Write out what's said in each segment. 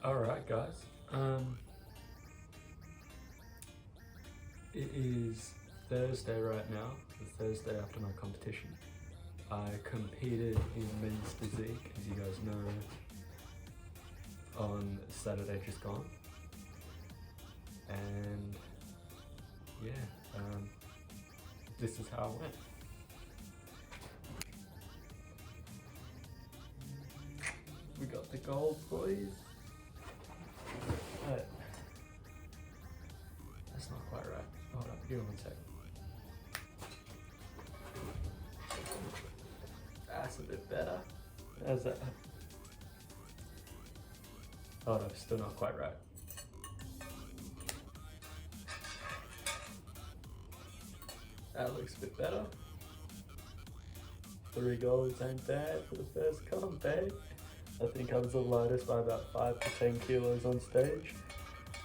Alright guys, it is Thursday right now, the Thursday after my competition. I competed in men's physique, as you guys know, on Saturday just gone. And yeah, this is how it went. We got the gold, boys. That's not quite right. Hold up, give me 1 sec. That's a bit better. How's that? Hold up, still not quite right. That looks a bit better. 3 golds ain't bad for the first comp, eh? I think I was the lightest by about 5 to 10 kilos on stage.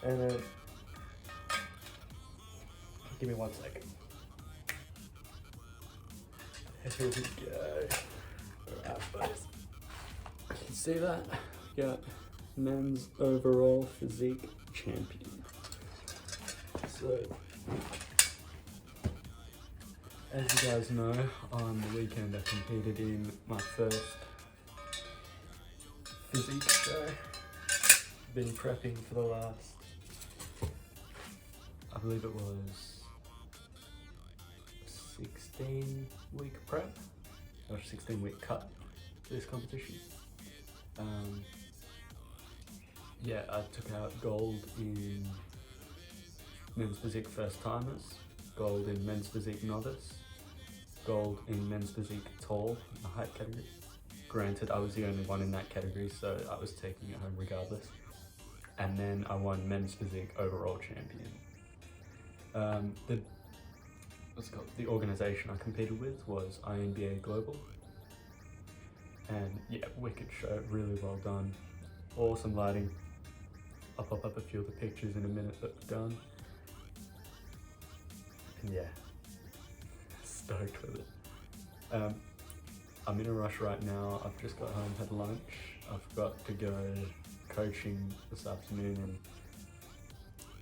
And then, give me 1 second. Here we go. Alright, boys. You can see that? We got men's overall physique champion. So, as you guys know, on the weekend I competed in my first physique show. Been prepping for the last, I believe it was 16-week prep, or 16-week cut for this competition. Yeah, I took out gold in men's physique first timers, gold in men's physique novice, gold in men's physique tall, the height category. Granted, I was the only one in that category, so I was taking it home regardless. And then I won men's physique overall champion. The organisation I competed with was INBA Global. And yeah, wicked show, really well done. Awesome lighting. I'll pop up a few of the pictures in a minute that were done. And yeah, stoked with it. I'm in a rush right now. I've just got home, had lunch. I've got to go coaching this afternoon in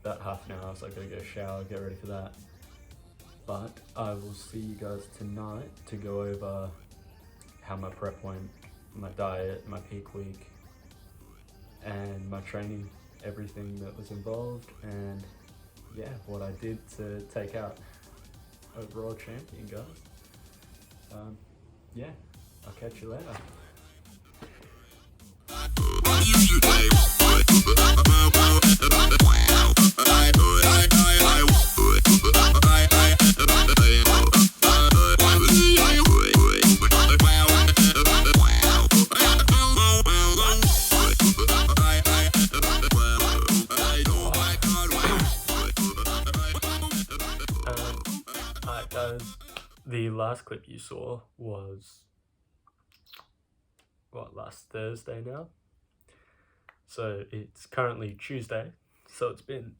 about half an hour, so I've got to go shower, get ready for that. But I will see you guys tonight to go over how my prep went, my diet, my peak week, and my training, everything that was involved, and yeah, what I did to take out overall champion, guys. Yeah, I'll catch you later. Alright guys, the last clip you saw was, last Thursday now? So it's currently Tuesday, so it's been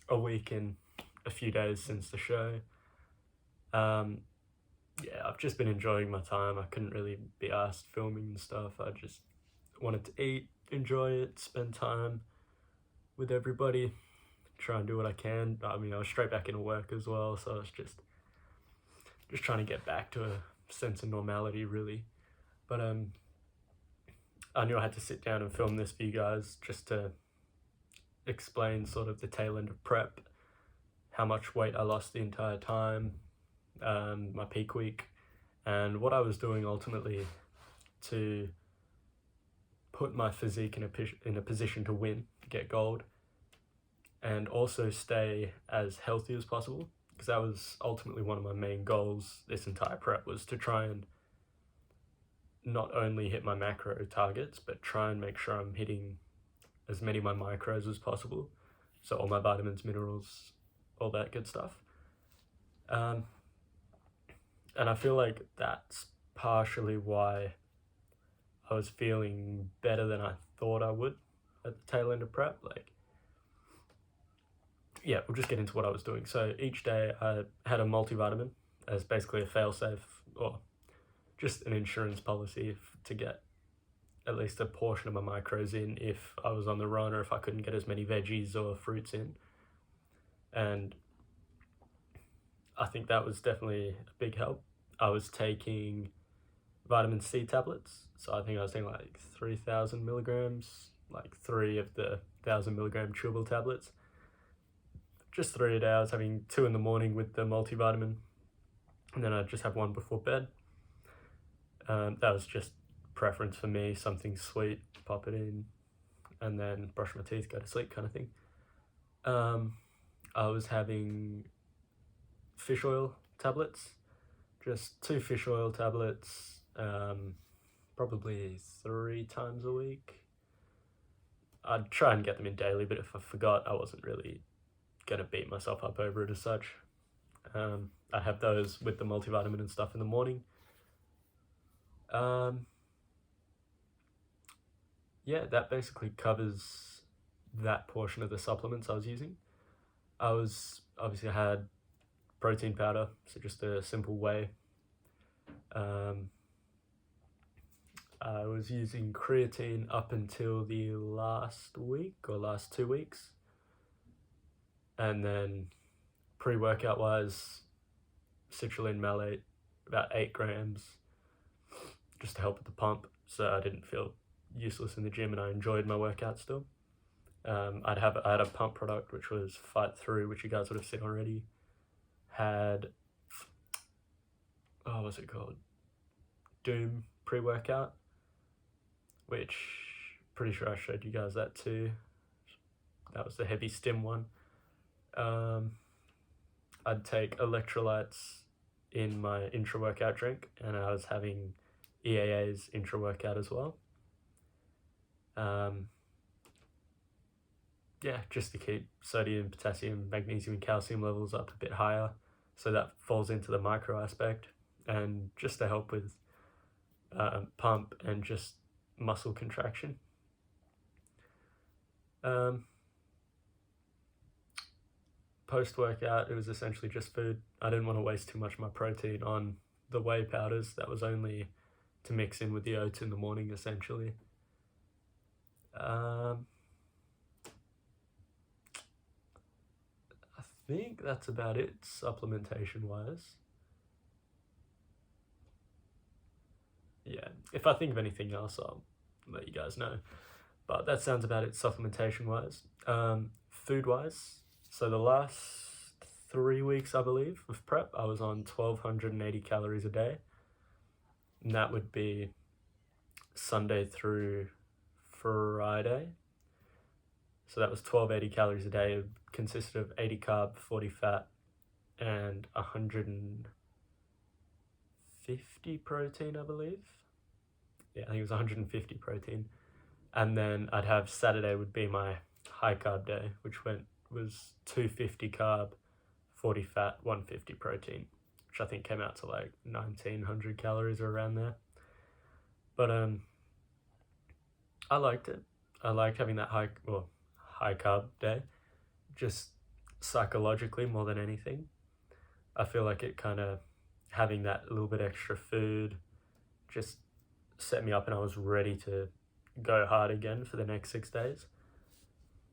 a week and a few days since the show. Yeah, I've just been enjoying my time. I couldn't really be asked filming and stuff. I just wanted to eat, enjoy it, spend time with everybody, try and do what I can. I mean, I was straight back into work as well, so I was just trying to get back to a sense of normality, really. But I knew I had to sit down and film this for you guys just to explain sort of the tail end of prep, how much weight I lost the entire time, my peak week, and what I was doing ultimately to put my physique in a position to win, get gold, and also stay as healthy as possible, because that was ultimately one of my main goals this entire prep, was to try and not only hit my macro targets, but try and make sure I'm hitting as many of my micros as possible. So all my vitamins, minerals, all that good stuff. And I feel like that's partially why I was feeling better than I thought I would at the tail end of prep. Like, yeah, we'll just get into what I was doing. So each day I had a multivitamin as basically a fail-safe, or just an insurance policy to get at least a portion of my macros in if I was on the run or if I couldn't get as many veggies or fruits in. And I think that was definitely a big help. I was taking vitamin C tablets, so I think I was taking like 3,000 milligrams, like 3 of the 1,000 milligram chewable tablets. Just 3 a day. I was having 2 in the morning with the multivitamin, and then I'd just have 1 before bed. That was just preference for me, something sweet, pop it in, and then brush my teeth, go to sleep kind of thing. I was having fish oil tablets, just 2 fish oil tablets, probably 3 times a week. I'd try and get them in daily, but if I forgot, I wasn't really gonna beat myself up over it as such. I have those with the multivitamin and stuff in the morning. Yeah, that basically covers that portion of the supplements I was using. I had protein powder, so just a simple whey. I was using creatine up until the last week or last 2 weeks. And then pre-workout wise, citrulline malate, about 8 grams, just to help with the pump, so I didn't feel useless in the gym and I enjoyed my workout still. I had a pump product which was Fight Through, which you guys would have seen already. Had, what's it called? Doom pre-workout, which pretty sure I showed you guys that too. That was the heavy stim one. I'd take electrolytes in my intra-workout drink, and I was having EAA's intra-workout as well. Yeah, just to keep sodium, potassium, magnesium, and calcium levels up a bit higher, so that falls into the micro aspect, and just to help with pump and just muscle contraction. Post-workout, it was essentially just food. I didn't want to waste too much of my protein on the whey powders. That was only to mix in with the oats in the morning, essentially. I think that's about it, supplementation-wise. Yeah, if I think of anything else, I'll let you guys know. But that sounds about it, supplementation-wise. Food-wise, so the last 3 weeks, I believe, of prep, I was on 1,280 calories a day. And that would be Sunday through Friday. So that was 1,280 calories a day. It consisted of 80 carb, 40 fat, and 150 protein, I believe. Yeah, I think it was 150 protein. And then I'd have Saturday would be my high carb day, which was 250 carb, 40 fat, 150 protein, which I think came out to like 1,900 calories or around there. But I liked it. I liked having that high carb day, just psychologically more than anything. I feel like it kind of, having that little bit extra food just set me up, and I was ready to go hard again for the next 6 days.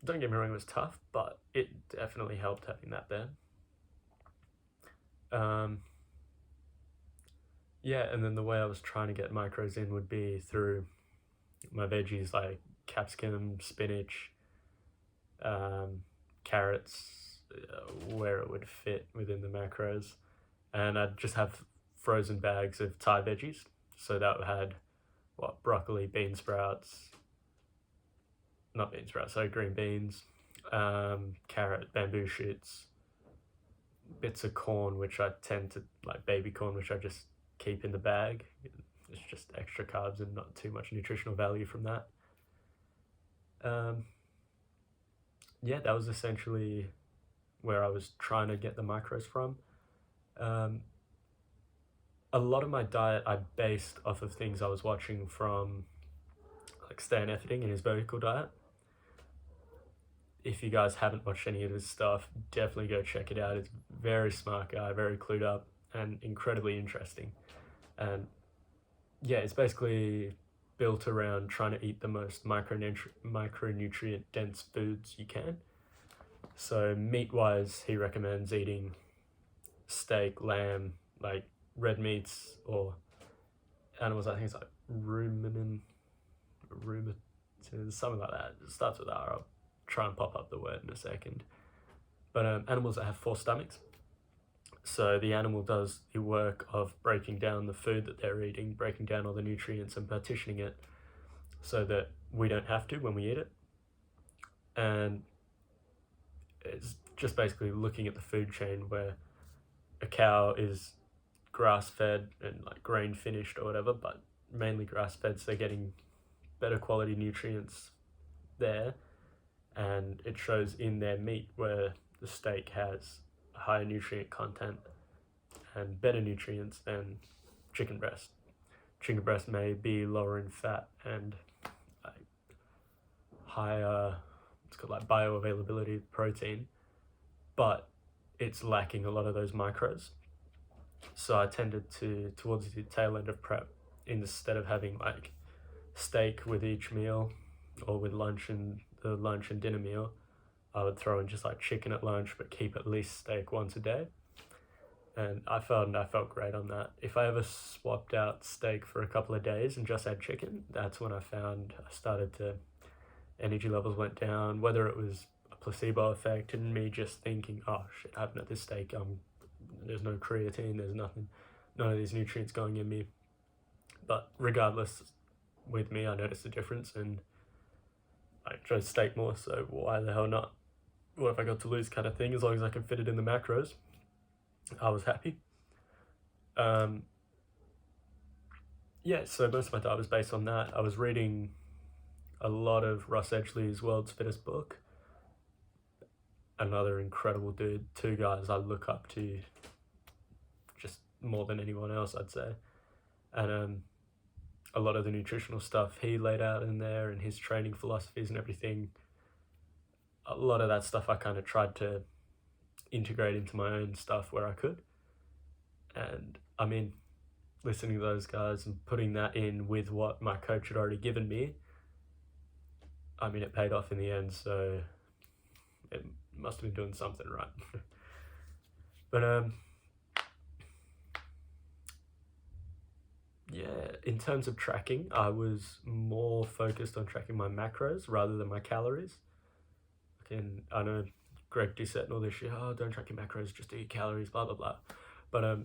Don't get me wrong, it was tough, but it definitely helped having that there. Yeah, and then the way I was trying to get macros in would be through my veggies like capsicum, spinach, carrots, where it would fit within the macros. And I'd just have frozen bags of Thai veggies. So that had broccoli, green beans, carrot, bamboo shoots, bits of corn, which I tend to like, baby corn, which I just keep in the bag. It's just extra carbs and not too much nutritional value from that. Yeah, that was essentially where I was trying to get the macros from. A lot of my diet I based off of things I was watching from like Stan Efferding and his vertical diet. If you guys haven't watched any of his stuff, definitely go check it out. It's a very smart guy, very clued up, and incredibly interesting. And yeah, it's basically built around trying to eat the most micronutrient dense foods you can. So meat-wise, he recommends eating steak, lamb, like red meats, or animals. I think it's like ruminant, something like that. It starts with R. I'll try and pop up the word in a second. But animals that have 4 stomachs. So the animal does the work of breaking down the food that they're eating, breaking down all the nutrients and partitioning it so that we don't have to when we eat it. And it's just basically looking at the food chain where a cow is grass-fed and like grain finished or whatever, but mainly grass-fed, so they're getting better quality nutrients there, and it shows in their meat where the steak has a higher nutrient content and better nutrients than chicken breast. Chicken breast may be lower in fat and like higher, it's got like bioavailability protein, but it's lacking a lot of those macros. So I tended to, towards the tail end of prep, instead of having like steak with each meal or with lunch and the lunch and dinner meal, I would throw in just like chicken at lunch, but keep at least steak once a day. And I felt great on that. If I ever swapped out steak for a couple of days and just had chicken, that's when I found I started to, energy levels went down, whether it was a placebo effect and me just thinking, oh shit, I haven't had this steak, there's no creatine, there's nothing, none of these nutrients going in me. But regardless, with me, I noticed a difference and I chose steak more, so why the hell not? What if I got to lose kind of thing, as long as I can fit it in the macros. I was happy. Yeah, so most of my diet was based on that. I was reading a lot of Russ Edgley's World's Fittest Book. Another incredible dude, 2 guys I look up to just more than anyone else, I'd say. And a lot of the nutritional stuff he laid out in there and his training philosophies and everything, a lot of that stuff I kind of tried to integrate into my own stuff where I could. And I mean, listening to those guys and putting that in with what my coach had already given me, I mean, it paid off in the end, so it must have been doing something right. But yeah, in terms of tracking, I was more focused on tracking my macros rather than my calories. And I know Greg Doucette and all this shit, oh, don't track your macros, just eat calories, blah, blah, blah. But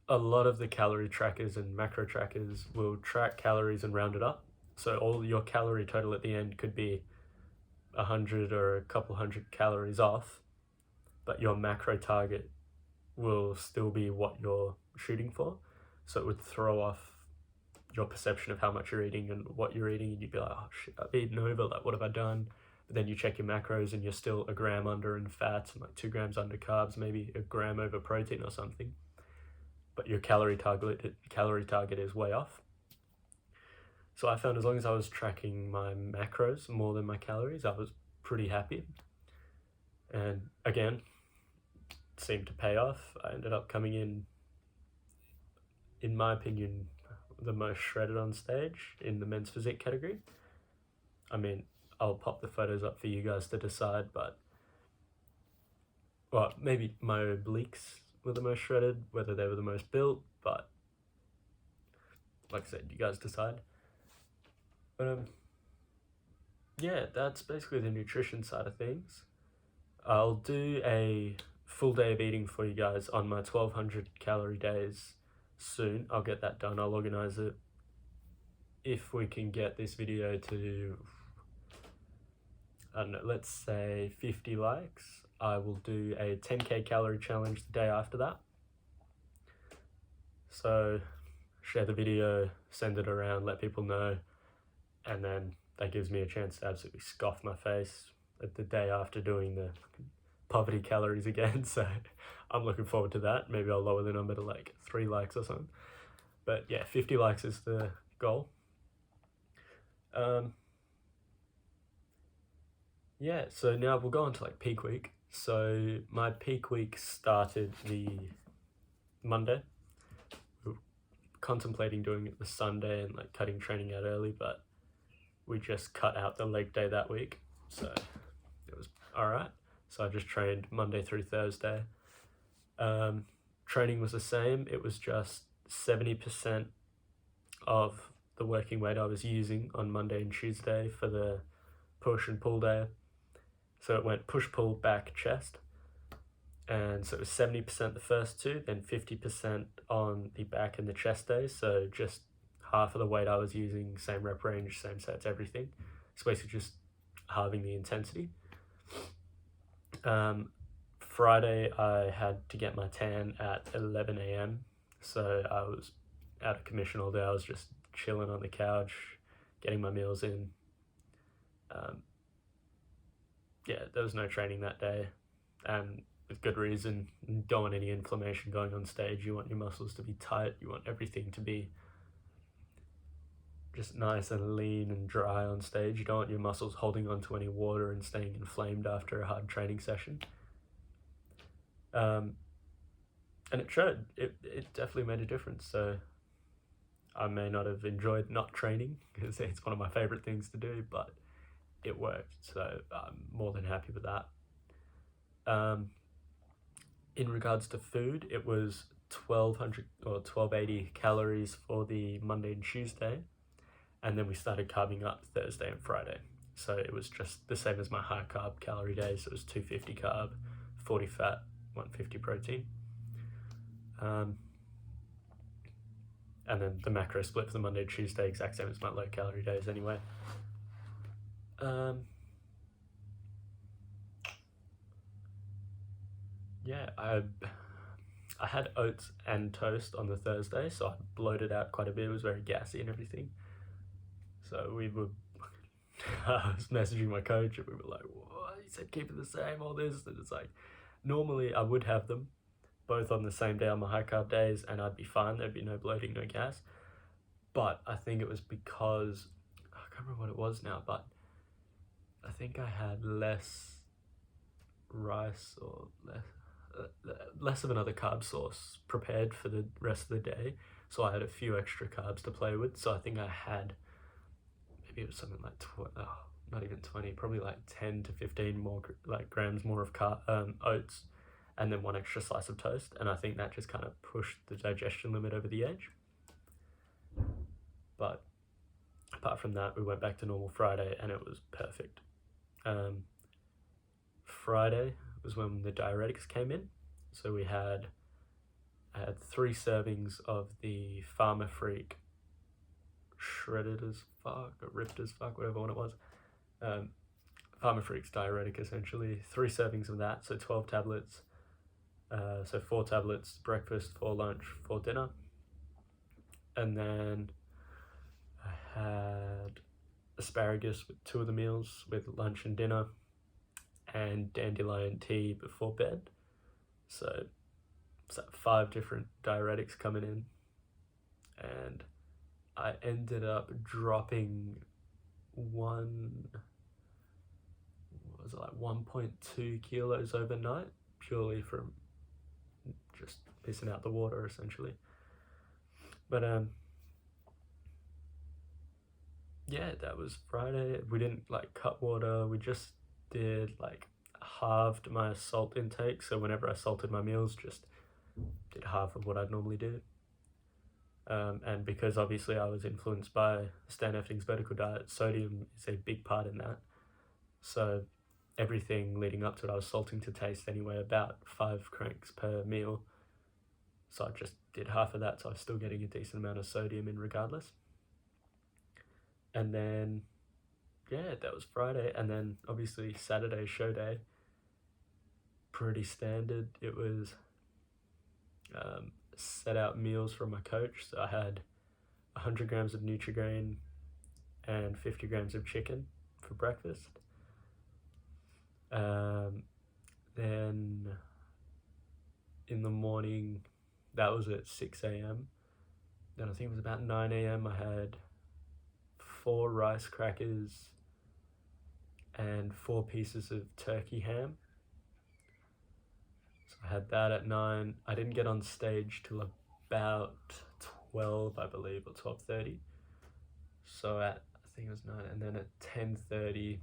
a lot of the calorie trackers and macro trackers will track calories and round it up. So all your calorie total at the end could be 100 or a couple hundred calories off, but your macro target will still be what you're shooting for. So it would throw off your perception of how much you're eating and what you're eating, and you'd be like, oh shit, I've eaten over, like what have I done? But then you check your macros and you're still a gram under in fats and like 2 grams under carbs, maybe a gram over protein or something. But your calorie target is way off. So I found as long as I was tracking my macros more than my calories, I was pretty happy. And again, it seemed to pay off. I ended up coming in my opinion, the most shredded on stage in the men's physique category. I mean, I'll pop the photos up for you guys to decide, but well, maybe my obliques were the most shredded, whether they were the most built, but like I said, you guys decide. But yeah, that's basically the nutrition side of things. I'll do a full day of eating for you guys on my 1200 calorie days soon. I'll get that done. I'll organize it. If we can get this video to, I don't know, let's say 50 likes, I will do a 10k calorie challenge the day after that. So share the video, send it around, let people know, and then that gives me a chance to absolutely scoff my face at the day after doing the poverty calories again. So I'm looking forward to that. Maybe I'll lower the number to like 3 likes or something. But yeah, 50 likes is the goal. Yeah, so now we'll go on to like peak week. So my peak week started the Monday. contemplating doing it the Sunday and like cutting training out early, but we just cut out the leg day that week, so it was all right. So I just trained Monday through Thursday. Training was the same. It was just 70% of the working weight I was using on Monday and Tuesday for the push and pull day. So it went push, pull, back, chest. And so it was 70% the first two, then 50% on the back and the chest days. So just half of the weight I was using, same rep range, same sets, everything. It's basically just halving the intensity. Friday, I had to get my tan at 11 a.m. So I was out of commission all day. I was just chilling on the couch, getting my meals in. There was no training that day, and with good reason. You don't want any inflammation going on stage. You want your muscles to be tight. You want everything to be just nice and lean and dry on stage. You don't want your muscles holding on to any water and staying inflamed after a hard training session. And it showed. It definitely made a difference. So I may not have enjoyed not training because it's one of my favorite things to do, but it worked. So I'm more than happy with that. In regards to food, it was 1200 or 1280 calories for the Monday and Tuesday, and then we started carving up Thursday and Friday. So it was just the same as my high carb calorie day. So it was 250 carb, 40 fat, 150 protein. And then the macro split for the Monday and Tuesday, exact same as my low calorie days anyway. I had oats and toast on the Thursday, so I bloated out quite a bit. It was very gassy and everything. So I was messaging my coach and we were like, what? He said keep it the same, all this. And it's like, normally I would have them both on the same day on my high carb days and I'd be fine. There'd be no bloating, no gas. But I think it was because, I can't remember what it was now, but I think I had less rice or less of another carb source prepared for the rest of the day. So I had a few extra carbs to play with. So I think I had, maybe it was something like, not even 20, probably like 10 to 15 more grams more of oats, and then one extra slice of toast. And I think that just kind of pushed the digestion limit over the edge. But apart from that, we went back to normal Friday and it was perfect. Friday was when the diuretics came in. So I had 3 servings of the Pharma Freak shredded as fuck or ripped as fuck, whatever one it was. Pharma Freak's diuretic essentially. 3 servings of that, so 12 tablets. So 4 tablets breakfast, 4 lunch, 4 dinner. And then I had asparagus with 2 of the meals with lunch and dinner, and dandelion tea before bed. So it's like 5 different diuretics coming in, and I ended up dropping 1.2 kilos overnight, purely from just pissing out the water essentially. But that was Friday. We didn't cut water. We just did halved my salt intake. So whenever I salted my meals, just did half of what I'd normally do. And because obviously I was influenced by Stan Effting's vertical diet, sodium is a big part in that. So everything leading up to it, I was salting to taste anyway, about 5 cranks per meal. So I just did half of that, so I was still getting a decent amount of sodium in regardless. And then, that was Friday. And then obviously Saturday, show day, pretty standard. It was set out meals from my coach. So I had 100 grams of Nutri-Grain and 50 grams of chicken for breakfast. Then in the morning, that was at 6 a.m. Then I think it was about 9 a.m. I had 4 rice crackers and 4 pieces of turkey ham. So I had that at 9. I didn't get on stage till about 12, I believe, or 12:30. So at, I think it was 9, and then at 10:30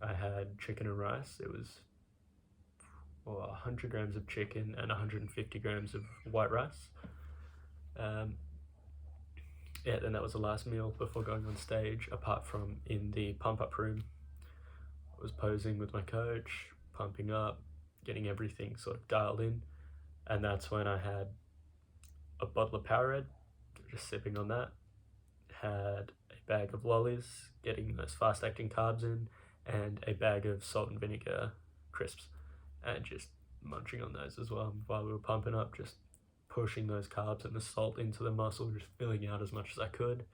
I had chicken and rice. It was 100 grams of chicken and 150 grams of white rice. Yeah, then that was the last meal before going on stage, apart from in the pump-up room. I was posing with my coach, pumping up, getting everything sort of dialed in, and that's when I had a bottle of Powerade, just sipping on that, had a bag of lollies, getting those fast-acting carbs in, and a bag of salt and vinegar crisps, and just munching on those as well while we were pumping up, just pushing those carbs and the salt into the muscle, just filling out as much as I could.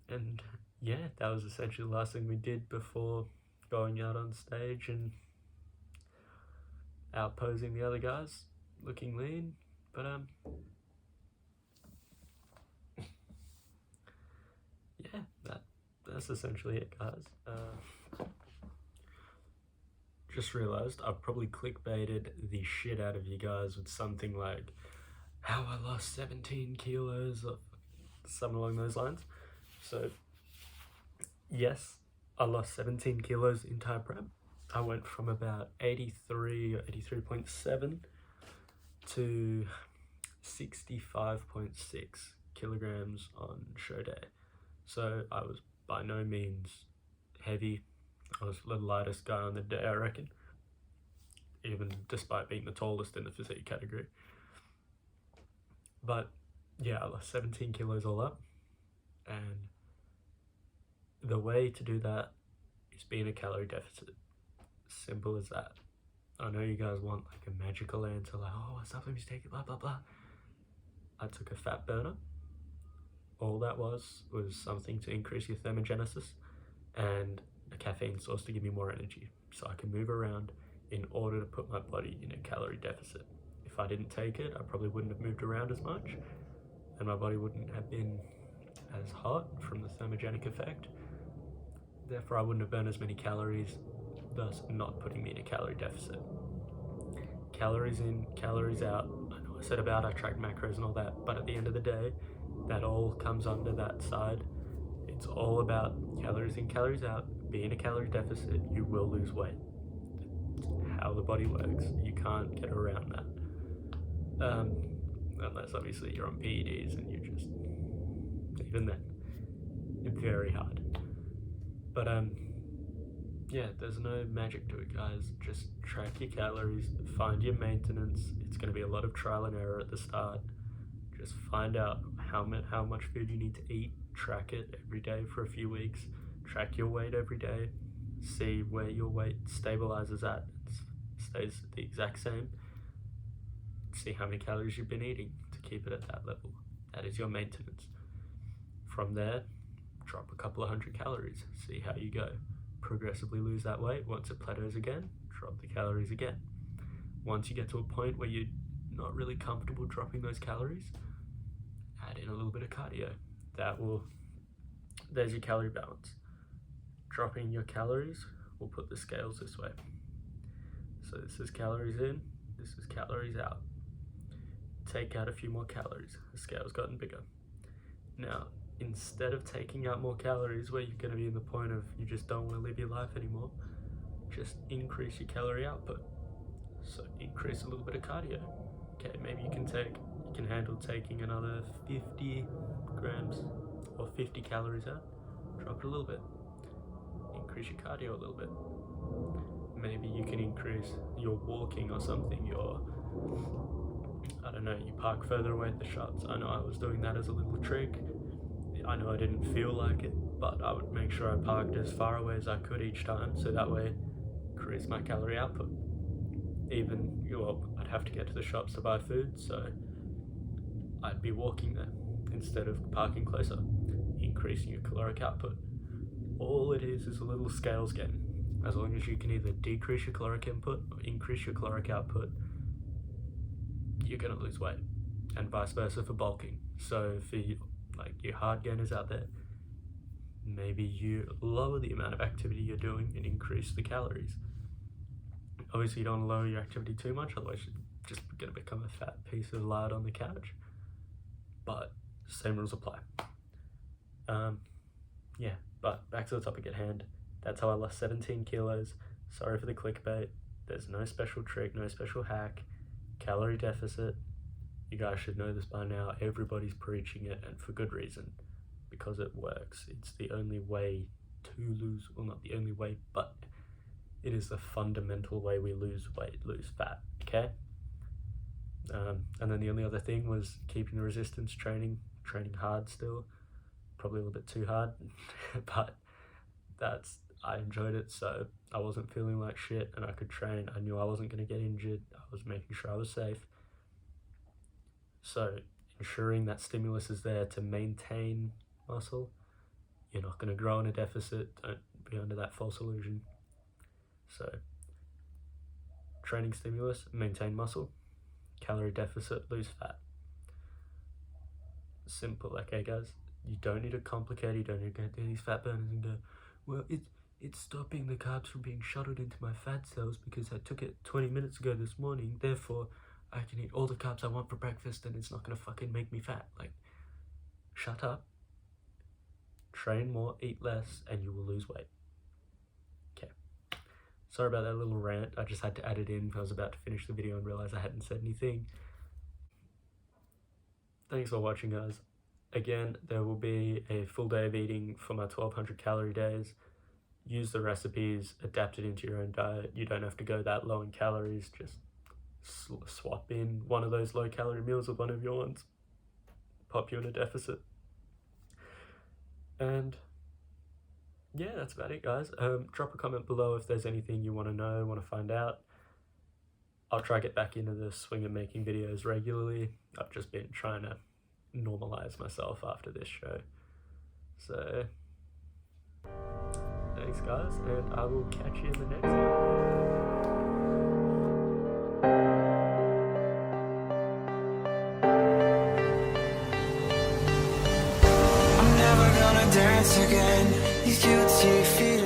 And yeah, that was essentially the last thing we did before going out on stage and out posing the other guys, looking lean. But yeah, that's essentially it, guys. Just realized I've probably clickbaited the shit out of you guys with something like how I lost 17 kilos or something along those lines. So yes, I lost 17 kilos in time prep. I went from about 83 or 83.7 to 65.6 kilograms on show day. So I was by no means heavy. I was the lightest guy on the day, I reckon, even despite being the tallest in the physique category. But yeah, I lost 17 kilos all up, and the way to do that is be in a calorie deficit. Simple as that. I know you guys want like a magical answer, like, oh, what supplements you take, blah blah blah. I took a fat burner. All that was something to increase your thermogenesis and a caffeine source to give me more energy so I can move around in order to put my body in a calorie deficit. If I didn't take it, I probably wouldn't have moved around as much, and my body wouldn't have been as hot from the thermogenic effect. Therefore, I wouldn't have burned as many calories, thus not putting me in a calorie deficit. Calories in, calories out. I know I said about I track macros and all that, but at the end of the day, that all comes under that side. It's all about calories in, calories out. Be in a calorie deficit, you will lose weight. It's how the body works. You can't get around that. Unless obviously you're on PEDs and you just, even then, it's very hard. But yeah, there's no magic to it, guys. Just track your calories, find your maintenance. It's going to be a lot of trial and error at the start. Just find out how much food you need to eat, track it every day for a few weeks, track your weight every day, see where your weight stabilizes at, stays the exact same, see how many calories you've been eating to keep it at that level. That is your maintenance. From there, drop a couple of 100 calories, see how you go. Progressively lose that weight. Once it plateaus again, drop the calories again. Once you get to a point where you're not really comfortable dropping those calories, add in a little bit of cardio. There's your calorie balance. Dropping your calories will put the scales this way. So this is calories in, this is calories out. Take out a few more calories, the scale's gotten bigger. Now, instead of taking out more calories where you're going to be in the point of you just don't want to live your life anymore, just increase your calorie output. So increase a little bit of cardio. Okay, maybe you can handle taking another 50 grams or 50 calories out. Drop it a little bit. Increase your cardio a little bit. Maybe you can increase your walking or something, I don't know, you park further away at the shops. I know I was doing that as a little trick. I know I didn't feel like it, but I would make sure I parked as far away as I could each time, so that way increase my calorie output. I'd have to get to the shops to buy food, so I'd be walking there instead of parking closer, increasing your caloric output. All it is a little scales game. As long as you can either decrease your caloric input or increase your caloric output, you're gonna lose weight, and vice versa for bulking. So for your hard gainers out there, maybe you lower the amount of activity you're doing and increase the calories. Obviously, you don't want to lower your activity too much, otherwise you're just going to become a fat piece of lard on the couch. but same rules apply. Yeah, but back to the topic at hand. That's how I lost 17 kilos. Sorry for the clickbait. There's no special trick, no special hack. Calorie deficit. You guys should know this by now. Everybody's preaching it, and for good reason, because it works. It's the only way to lose, well, not the only way, but it is the fundamental way we lose weight, lose fat, okay? And then the only other thing was keeping the resistance training hard still, probably a little bit too hard, but I enjoyed it, so I wasn't feeling like shit and I could train. I knew I wasn't going to get injured. I was making sure I was safe. So ensuring that stimulus is there to maintain muscle. You're not going to grow in a deficit. Don't be under that false illusion. So training stimulus, maintain muscle. Calorie deficit, lose fat. Simple, okay guys? You don't need to complicate. You don't need to go through these fat burners and go, well, it's stopping the carbs from being shuttled into my fat cells because I took it 20 minutes ago this morning. Therefore, I can eat all the carbs I want for breakfast and it's not going to fucking make me fat. Like, shut up. Train more, eat less, and you will lose weight. Okay. Sorry about that little rant. I just had to add it in because I was about to finish the video and realize I hadn't said anything. Thanks for watching, guys. Again, there will be a full day of eating for my 1200 calorie days. Use the recipes, adapt it into your own diet. You don't have to go that low in calories. Just swap in one of those low calorie meals with one of your ones. Pop you in a deficit. And yeah, that's about it, guys. Drop a comment below if there's anything you want to know, want to find out. I'll try to get back into the swing of making videos regularly. I've just been trying to normalize myself after this show. So thanks, guys, and I will catch you in the next one. Dance again, these guilty feet